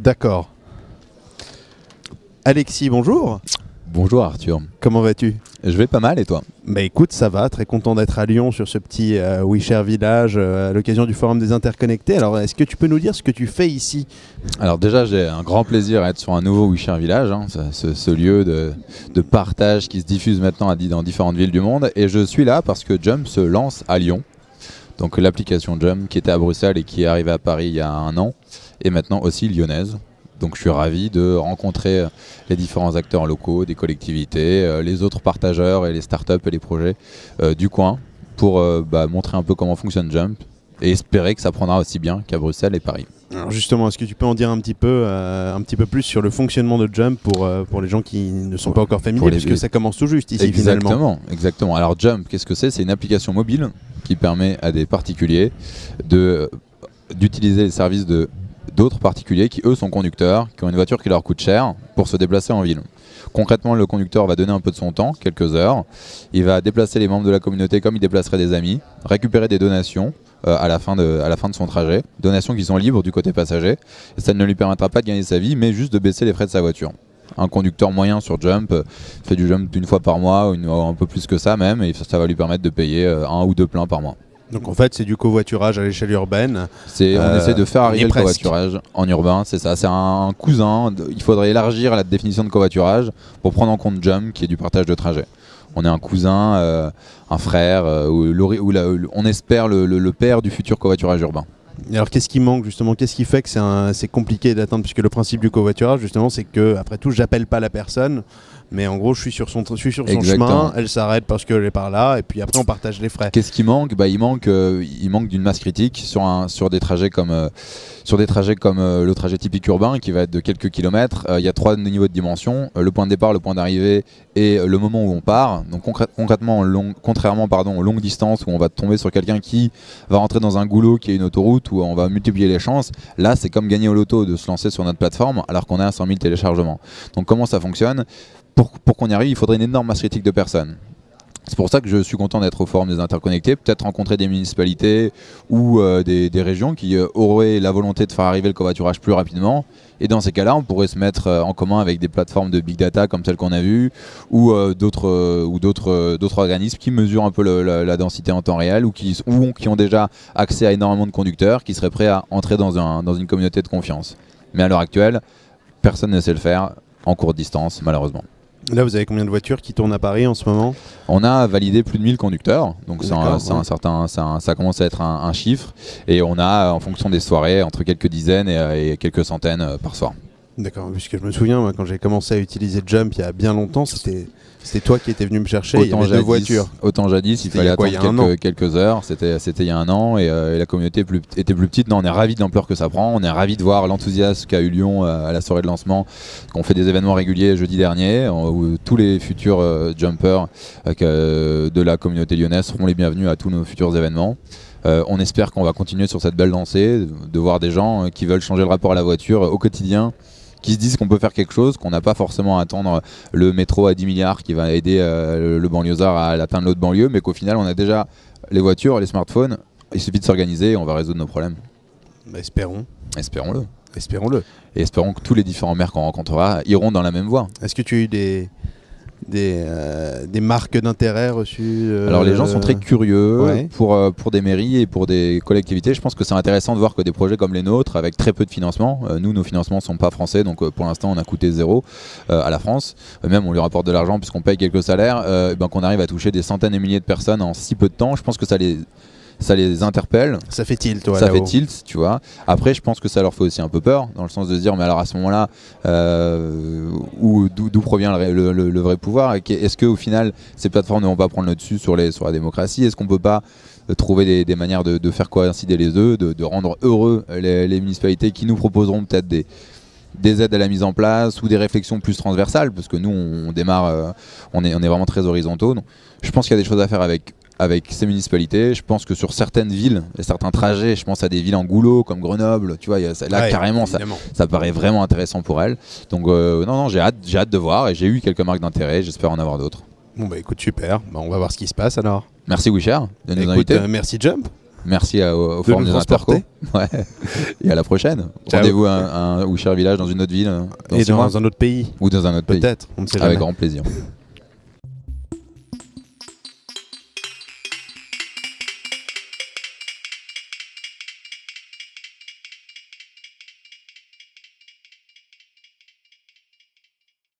D'accord. Alexis, bonjour. Bonjour Arthur. Comment vas-tu? Je vais pas mal et toi? Bah écoute, ça va, très content d'être à Lyon sur ce petit WeShare Village à l'occasion du Forum des Interconnectés. Alors est-ce que tu peux nous dire ce que tu fais ici? Alors déjà j'ai un grand plaisir à être sur un nouveau WeShare Village, hein, ce lieu de partage qui se diffuse maintenant dans différentes villes du monde. Et je suis là parce que Jump se lance à Lyon. Donc l'application Jump qui était à Bruxelles et qui est arrivée à Paris il y a un an est maintenant aussi lyonnaise. Donc je suis ravi de rencontrer les différents acteurs locaux, des collectivités, les autres partageurs et les startups et les projets du coin pour montrer un peu comment fonctionne Jump et espérer que ça prendra aussi bien qu'à Bruxelles et Paris. Alors justement, est-ce que tu peux en dire un petit peu plus sur le fonctionnement de Jump pour les gens qui ne sont pas encore familiers, puisque ça commence tout juste ici finalement. Exactement. Alors Jump, qu'est-ce que c'est? C'est une application mobile qui permet à des particuliers d'utiliser les services d'autres particuliers qui eux sont conducteurs, qui ont une voiture qui leur coûte cher pour se déplacer en ville. Concrètement, le conducteur va donner un peu de son temps, quelques heures, il va déplacer les membres de la communauté comme il déplacerait des amis, récupérer des donations à la fin de son trajet, donations qui sont libres du côté passager, et ça ne lui permettra pas de gagner sa vie, mais juste de baisser les frais de sa voiture. Un conducteur moyen sur Jump fait du Jump une fois par mois, un peu plus que ça même, et ça va lui permettre de payer 1 ou 2 pleins par mois. Donc en fait c'est du covoiturage à l'échelle urbaine. On essaie de faire arriver le covoiturage en urbain, c'est ça, c'est un cousin. Il faudrait élargir la définition de covoiturage pour prendre en compte Jump qui est du partage de trajet. On est un cousin, un frère, on espère le père du futur covoiturage urbain. Et alors qu'est-ce qui manque justement? Qu'est-ce qui fait que c'est compliqué d'atteindre? Puisque le principe du covoiturage justement c'est que après tout j'appelle pas la personne, mais en gros je suis sur son chemin, elle s'arrête parce qu'elle est par là et puis après on partage les frais. Qu'est-ce qui manque? Il manque d'une masse critique sur des trajets comme le trajet typique urbain qui va être de quelques kilomètres. Il y a 3 niveaux de dimension, le point de départ, le point d'arrivée et le moment où on part. Donc concrètement, contrairement aux longues distances où on va tomber sur quelqu'un qui va rentrer dans un goulot qui est une autoroute où on va multiplier les chances, là c'est comme gagner au loto de se lancer sur notre plateforme alors qu'on est à 100 000 téléchargements. Donc comment ça fonctionne? Pour qu'on y arrive, il faudrait une énorme masse critique de personnes. C'est pour ça que je suis content d'être au Forum des Interconnectés, peut-être rencontrer des municipalités ou des régions qui auraient la volonté de faire arriver le covoiturage plus rapidement. Et dans ces cas-là, on pourrait se mettre en commun avec des plateformes de big data comme celles qu'on a vues ou d'autres organismes qui mesurent un peu la densité en temps réel ou qui ont déjà accès à énormément de conducteurs qui seraient prêts à entrer dans une communauté de confiance. Mais à l'heure actuelle, personne ne sait le faire en courte distance, malheureusement. Là, vous avez combien de voitures qui tournent à Paris en ce moment? On a validé plus de 1000 conducteurs, donc ça commence à être un chiffre. Et on a, en fonction des soirées, entre quelques dizaines et quelques centaines par soir. D'accord, puisque je me souviens, moi, quand j'ai commencé à utiliser Jump il y a bien longtemps, c'était toi qui étais venu me chercher, il y avait 2 voitures. Autant jadis, il fallait attendre quelques heures, c'était il y a un an et la communauté était plus petite. Non, on est ravis de l'ampleur que ça prend, on est ravis de voir l'enthousiasme qu'a eu Lyon à la soirée de lancement. On fait des événements réguliers jeudi dernier, où tous les futurs jumpers de la communauté lyonnaise seront les bienvenus à tous nos futurs événements. On espère qu'on va continuer sur cette belle lancée, de voir des gens qui veulent changer le rapport à la voiture au quotidien, qui se disent qu'on peut faire quelque chose, qu'on n'a pas forcément à attendre le métro à 10 milliards qui va aider le banlieusard à atteindre l'autre banlieue, mais qu'au final on a déjà les voitures, les smartphones, il suffit de s'organiser et on va résoudre nos problèmes. Bah, espérons. Espérons-le. Espérons-le. Et espérons que tous les différents maires qu'on rencontrera iront dans la même voie. Est-ce que tu as eu des marques d'intérêt reçues Alors les gens sont très curieux, ouais. pour des mairies et pour des collectivités. Je pense que c'est intéressant de voir que des projets comme les nôtres, avec très peu de financement, nous nos financements ne sont pas français, donc pour l'instant on a coûté 0 à la France, même on lui rapporte de l'argent puisqu'on paye quelques salaires, qu'on arrive à toucher des centaines de milliers de personnes en si peu de temps. Je pense que ça les interpelle. Ça fait tilt, toi. Ça fait tilt, tu vois. Après, je pense que ça leur fait aussi un peu peur, dans le sens de se dire, mais alors à ce moment-là, d'où provient le vrai pouvoir? Est-ce qu'au final, ces plateformes ne vont pas prendre le dessus sur la démocratie? Est-ce qu'on ne peut pas trouver des manières de faire coïncider les deux, de rendre heureux les municipalités qui nous proposeront peut-être des aides à la mise en place ou des réflexions plus transversales, parce que nous, on démarre, on est vraiment très horizontaux. Donc, je pense qu'il y a des choses à faire avec ces municipalités. Je pense que sur certaines villes et certains trajets, je pense à des villes en goulot comme Grenoble, tu vois, carrément ça paraît vraiment intéressant pour elles. Donc non, j'ai hâte de voir et j'ai eu quelques marques d'intérêt, j'espère en avoir d'autres. Bon bah écoute, super, on va voir ce qui se passe alors. Merci WeShare de nous inviter. Merci Jump. Merci au Forum des Interco. Ouais. Et à la prochaine. Rendez-vous à un Cher Village dans une autre ville. Et dans un autre pays. Ou dans un autre pays. Peut-être, on ne sait jamais. Avec grand plaisir.